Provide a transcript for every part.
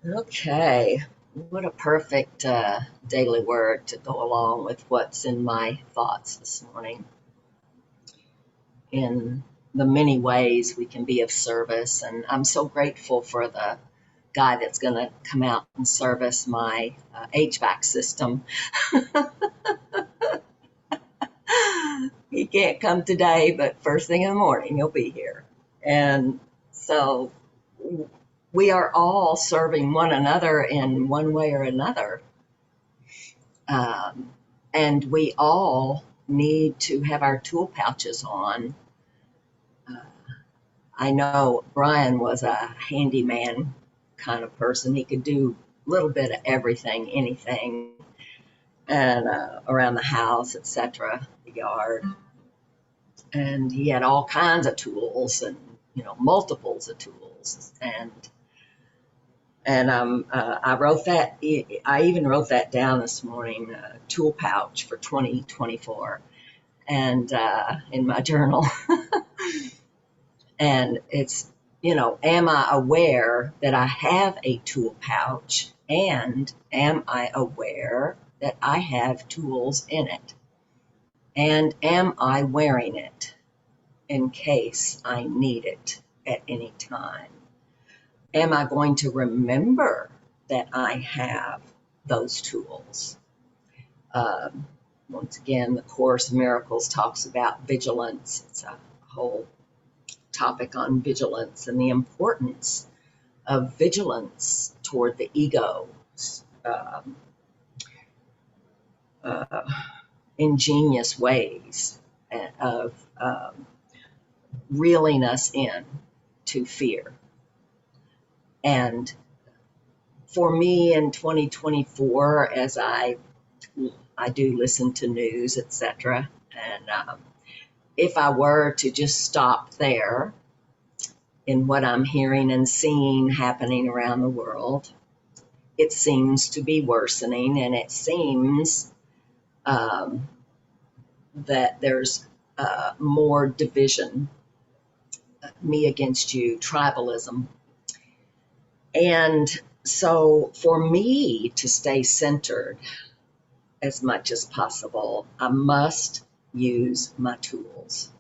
Okay, what a perfect daily word to go along with what's in my thoughts this morning. In the many ways we can be of service, and I'm so grateful for the guy that's going to come out and service my HVAC system. He can't come today, but first thing in the morning he'll be here. And so we are all serving one another in one way or another. And we all need to have our tool pouches on. I know Brian was a handyman kind of person. He could do a little bit of everything, anything, and around the house, etc., the yard. And he had all kinds of tools and, multiples of tools. And I wrote that, I even wrote that down this morning, tool pouch for 2024, and in my journal. And it's, am I aware that I have a tool pouch, and am I aware that I have tools in it? And am I wearing it in case I need it at any time? Am I going to remember that I have those tools? Once again, the Course in Miracles talks about vigilance. It's a whole topic on vigilance and the importance of vigilance toward the ego's ingenious ways of reeling us in to fear. And for me in 2024, as I do listen to news, etc., and if I were to just stop there in what I'm hearing and seeing happening around the world, it seems to be worsening, and it seems that there's more division, me against you, tribalism. And so for me to stay centered as much as possible, I must use my tools.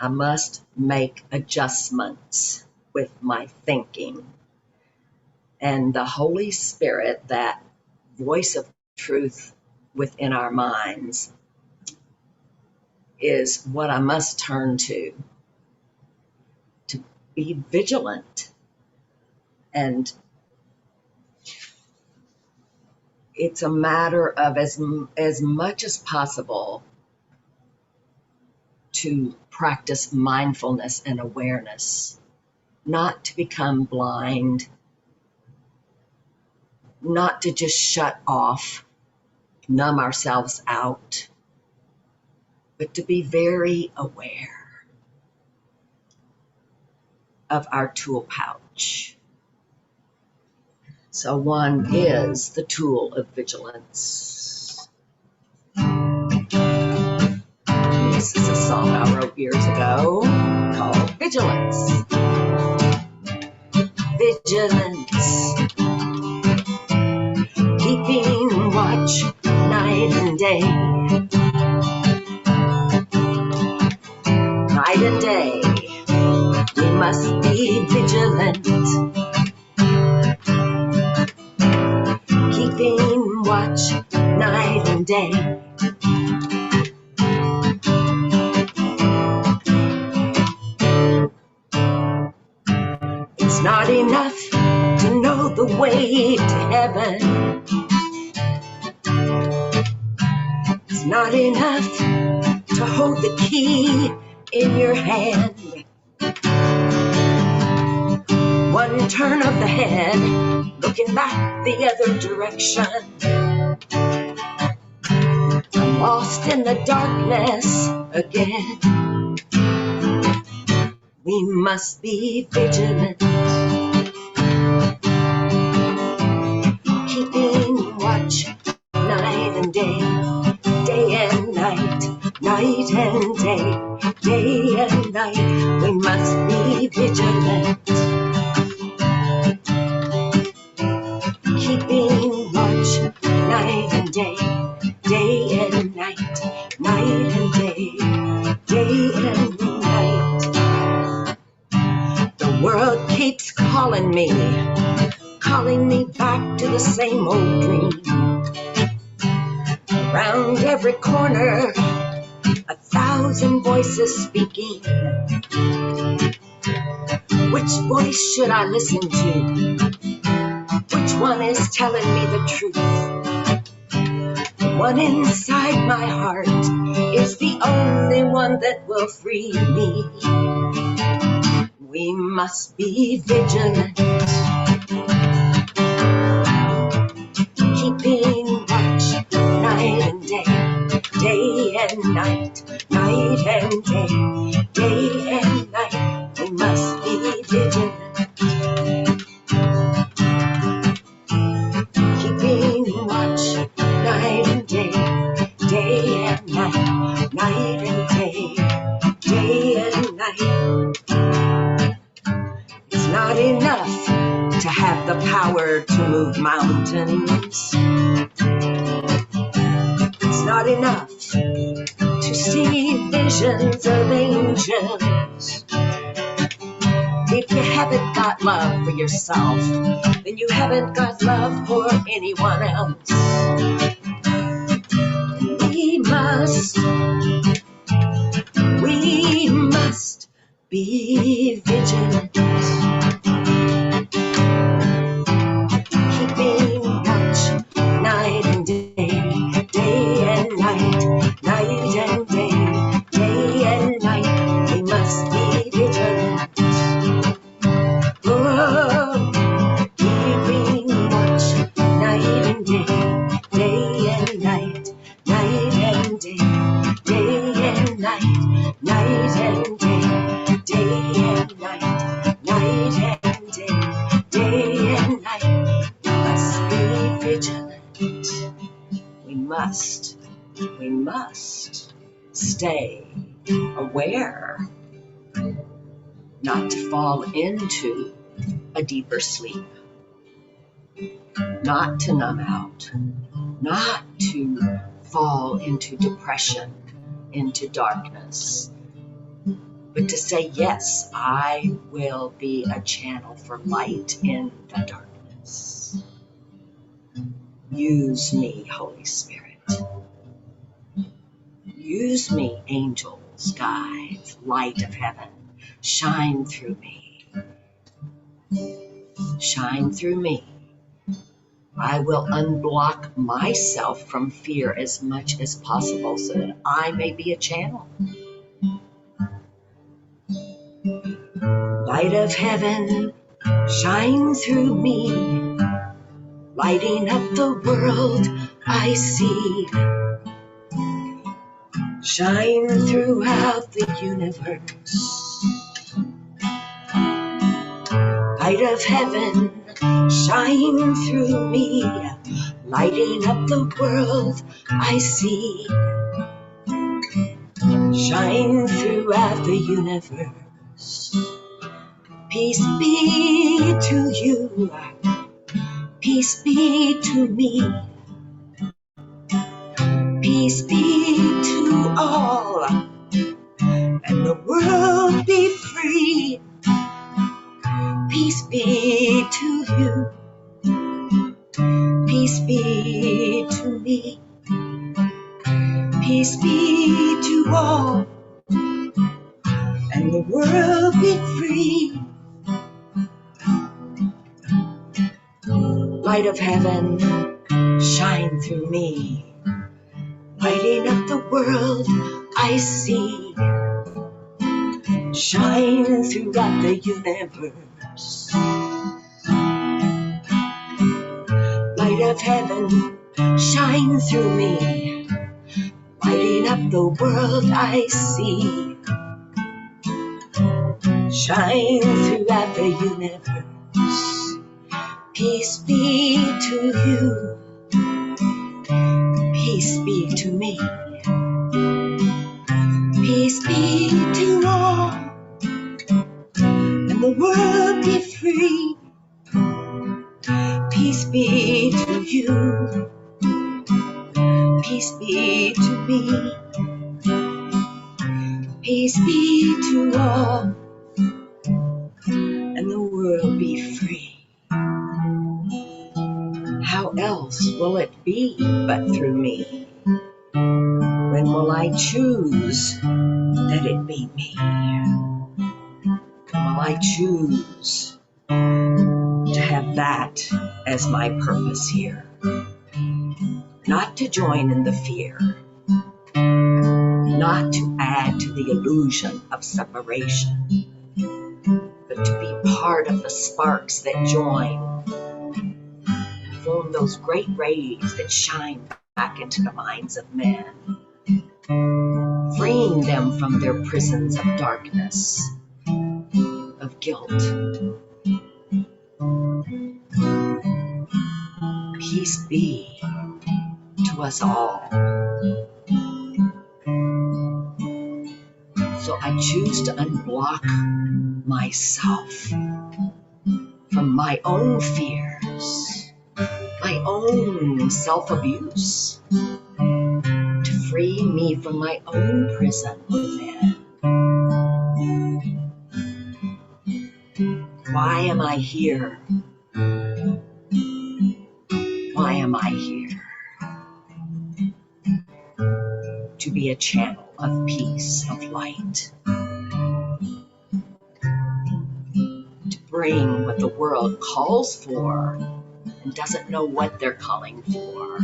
I must make adjustments with my thinking. And the Holy Spirit, that voice of truth within our minds, is what I must turn to be vigilant. And it's a matter of as much as possible to practice mindfulness and awareness, not to become blind, not to just shut off, numb ourselves out, but to be very aware of our tool pouch. So one is the tool of vigilance. This is a song I wrote years ago called Vigilance. Vigilance, keeping watch night and day. Night and day, we must be vigilant. Keeping watch night and day. It's not enough to know the way to heaven. It's not enough to hold the key in your hand. One turn of the head, looking back the other direction. I'm lost in the darkness again. We must be vigilant, keeping watch night and day, day and night, night and day, day and night. We must be vigilant. and day, day and night. The world keeps calling me back to the same old dream. Around every corner, 1,000 voices speaking. Which voice should I listen to? Which one is telling me the truth? The one inside my heart is the only one that will free me. We must be vigilant, keeping watch night and day, day and night, night and day, day and night. We must be vigilant, keeping watch night and day, day and night, night and day, day and night. It's not enough to have the power to move mountains. It's not enough to see visions of angels. If you haven't got love for yourself, then you haven't got love for anyone else. We must be vigilant, keeping watch night and day, day and night, night and day, day and night. We must be vigilant. Oh, keeping watch night and day, day and night, night and day, day and night, night and day, day and night, night and day, day and night. We must be vigilant. We must stay aware, not to fall into a deeper sleep, not to numb out, not to fall into depression, into darkness, but to say, yes, I will be a channel for light in the darkness. Use me, Holy Spirit. Use me, angels, guides, light of heaven. Shine through me. Shine through me. I will unblock myself from fear as much as possible so that I may be a channel. Light of heaven, shine through me, lighting up the world I see. Shine throughout the universe. Light of heaven, shine through me, lighting up the world I see. Shine throughout the universe. Peace be to you, peace be to me, peace be to all, and the world be free. Peace be to you, peace be to me, peace be to all, and the world be free. Light of heaven, shine through me, lighting up the world I see. Shine throughout the universe. Light of heaven, shine through me, lighting up the world I see. Shine throughout the universe. Peace be to you, peace be to me, peace be to all, and the world be free. Peace be to you, peace be to me, Peace be to all, and the world be free. How else will it be but through me? When will I choose that it be me? When will I choose to have that as my purpose here? Not to join in the fear, not to add to the illusion of separation, but to be part of the sparks that join, form those great rays that shine back into the minds of men, freeing them from their prisons of darkness, of guilt. Peace be to us all. So I choose to unblock myself from my own fears, my own self-abuse, to free me from my own prison within. Why am I here? Why am I here? To be a channel of peace, of light. To bring what the world calls for and doesn't know what they're calling for.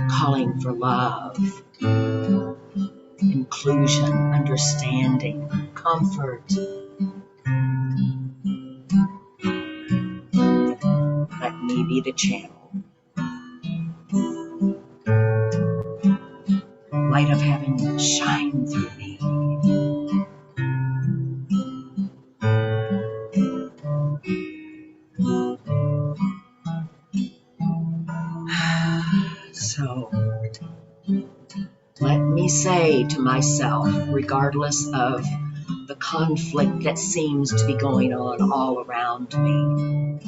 Calling for love, inclusion, understanding, comfort. Let me be the channel. Light of heaven shine through me. So, let me say to myself, regardless of the conflict that seems to be going on all around me,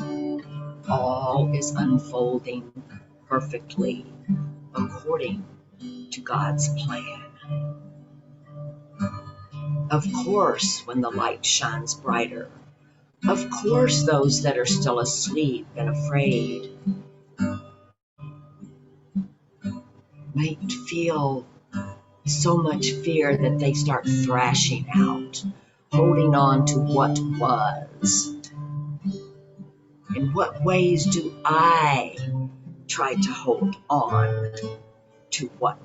all is unfolding perfectly according to God's plan. Of course, when the light shines brighter, of course those that are still asleep and afraid might feel so much fear that they start thrashing out, holding on to what was. In what ways do I try to hold on to what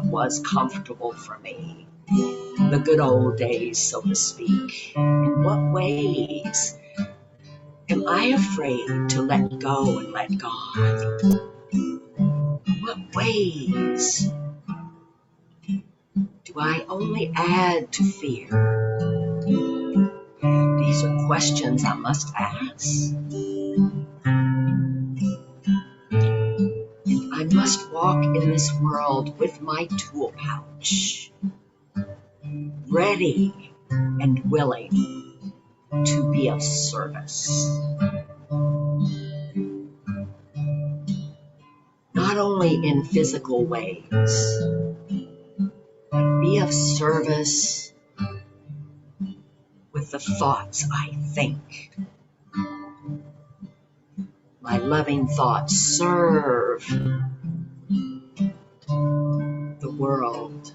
was comfortable for me, the good old days, so to speak? In what ways am I afraid to let go and let God? In what ways do I only add to fear? These are questions I must ask. And I must walk in this world with my tool pouch, ready and willing to be of service. Not only in physical ways, but be of service with the thoughts I think. My loving thoughts serve the world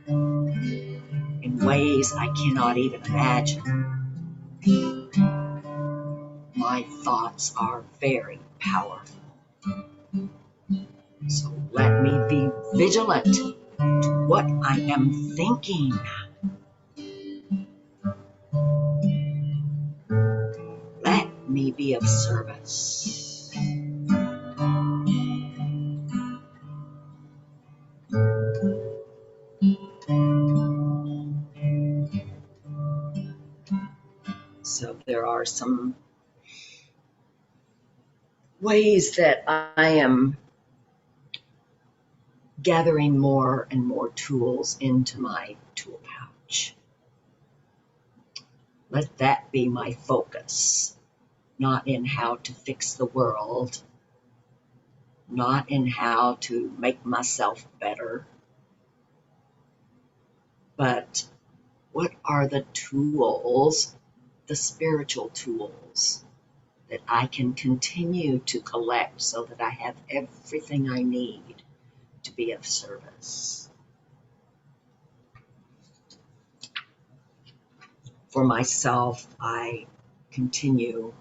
in ways I cannot even imagine. My thoughts are very powerful. So let me be vigilant to what I am thinking. Let me be of service. So there are some ways that I am gathering more and more tools into my tool pouch. Let that be my focus, not in how to fix the world, not in how to make myself better, But what are the tools, the spiritual tools, that I can continue to collect so that I have everything I need to be of service? For myself, I continue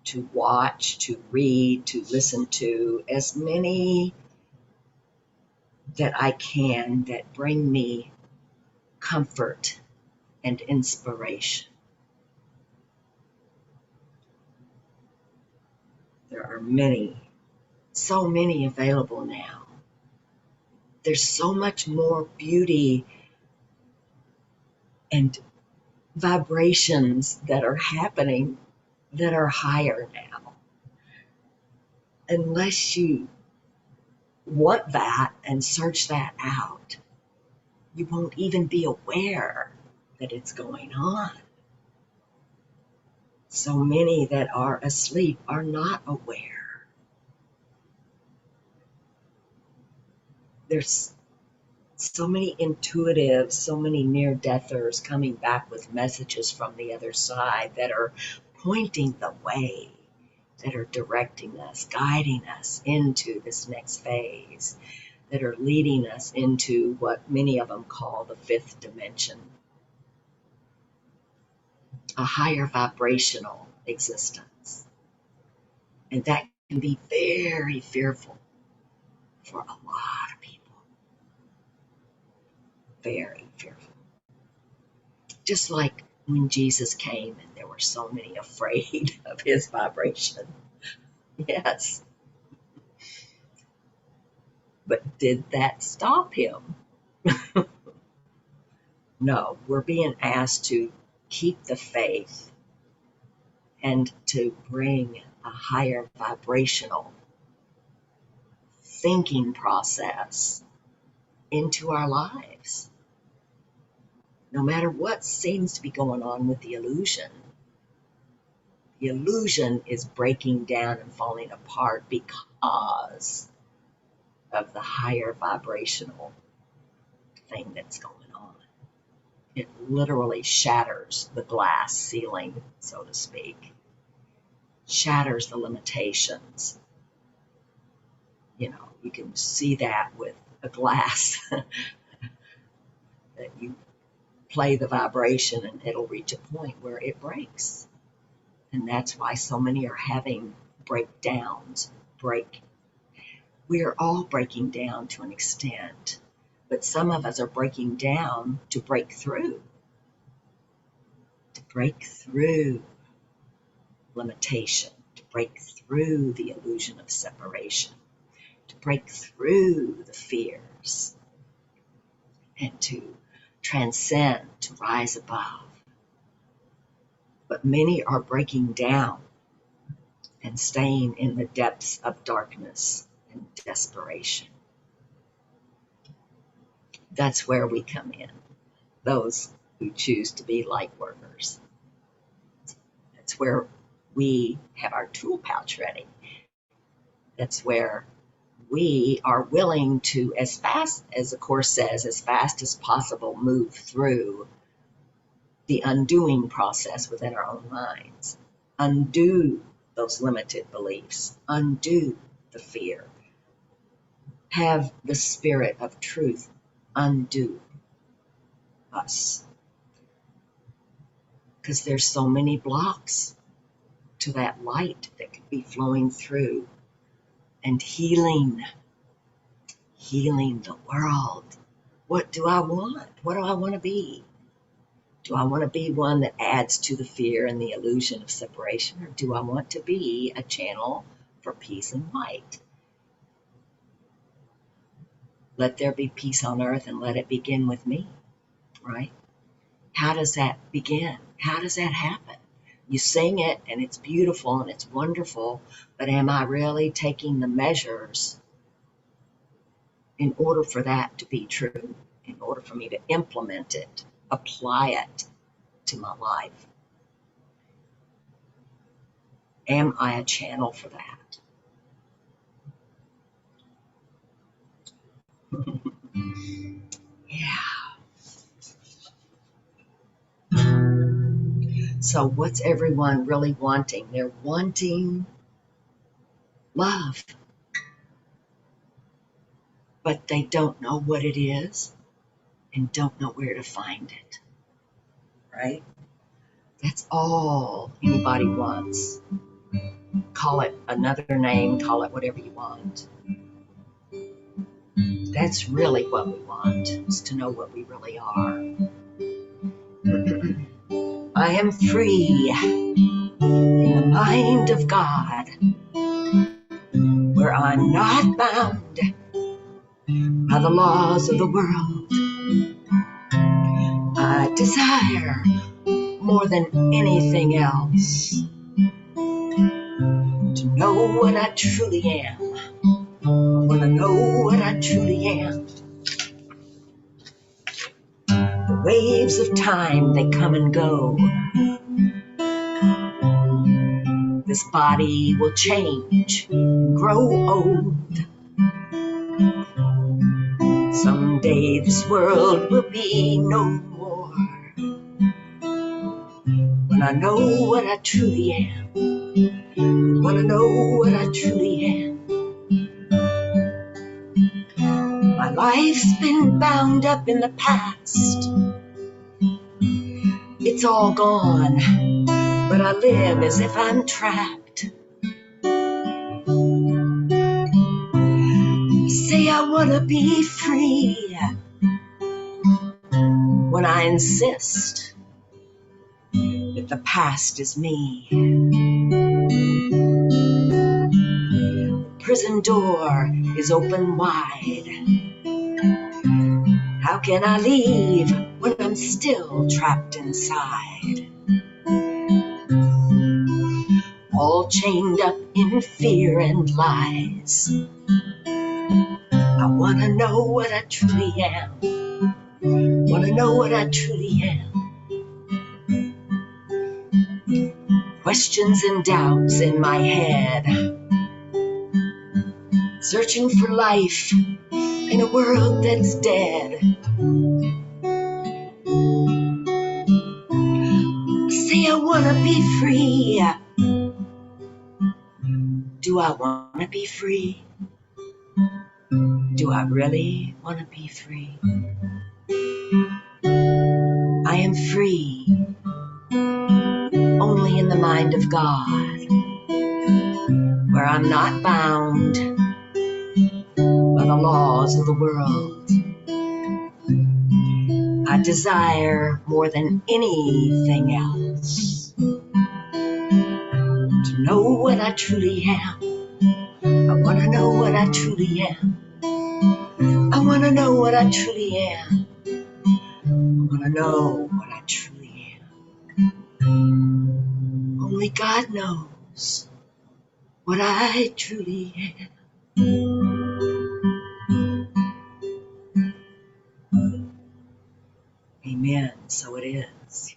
to watch, to read, to listen to as many that I can that bring me comfort and inspiration. There are many, so many available now. There's so much more beauty and vibrations that are happening that are higher now. Unless you want that and search that out, you won't even be aware that it's going on. So many that are asleep are not aware. There's so many intuitives, so many near-deathers coming back with messages from the other side that are pointing the way, that are directing us, guiding us into this next phase, that are leading us into what many of them call the fifth dimension, a higher vibrational existence. And that can be very fearful for a lot of people. Very fearful. Just like when Jesus came and there were so many afraid of his vibration. Yes. But did that stop him? No, we're being asked to keep the faith and to bring a higher vibrational thinking process into our lives. No matter what seems to be going on with the illusion is breaking down and falling apart because of the higher vibrational thing that's going on. It literally shatters the glass ceiling, so to speak, shatters the limitations. You know, you can see that with a glass that you play the vibration and it'll reach a point where it breaks. And that's why so many are having breakdowns. We are all breaking down to an extent, but some of us are breaking down to break through limitation, to break through the illusion of separation, to break through the fears, and to transcend, to rise above. But many are breaking down and staying in the depths of darkness and desperation. That's where we come in, those who choose to be light workers. That's where we have our tool pouch ready. That's where we are willing to, as fast as the Course says, as fast as possible, move through the undoing process within our own minds. Undo those limited beliefs. Undo the fear. Have the spirit of truth undo us. Because there's so many blocks to that light that could be flowing through and healing the world. What do I want? What do I want to be? Do I want to be one that adds to the fear and the illusion of separation, or do I want to be a channel for peace and light? Let there be peace on earth and let it begin with me, right? How does that begin? How does that happen? You sing it and it's beautiful and it's wonderful, but am I really taking the measures in order for that to be true, in order for me to implement it, apply it to my life? Am I a channel for that? Yeah. So what's everyone really wanting? They're wanting love, but they don't know what it is and don't know where to find it, right? That's all anybody wants. Call it another name, call it whatever you want. That's really what we want, is to know what we really are. I am free in the mind of God, where I'm not bound by the laws of the world. I desire more than anything else to know what I truly am. I want to know what I truly am. The waves of time, they come and go. This body will change, grow old. Someday this world will be no more. When I know what I truly am, when I know what I truly am. My life's been bound up in the past. It's all gone, but I live as if I'm trapped. Say I wanna be free when I insist that the past is me. The prison door is open wide. How can I leave when I'm still trapped inside? All chained up in fear and lies. I wanna know what I truly am. Wanna know what I truly am. Questions and doubts in my head. Searching for life in a world that's dead. Say I wanna be free. Do I wanna be free? Do I really wanna be free? I am free only in the mind of God, where I'm not bound by the laws of the world. I desire more than anything else to know what I truly am. I want to know what I truly am. I want to know what I truly am. I want to know what I truly am. Only God knows what I truly am. Amen. So it is.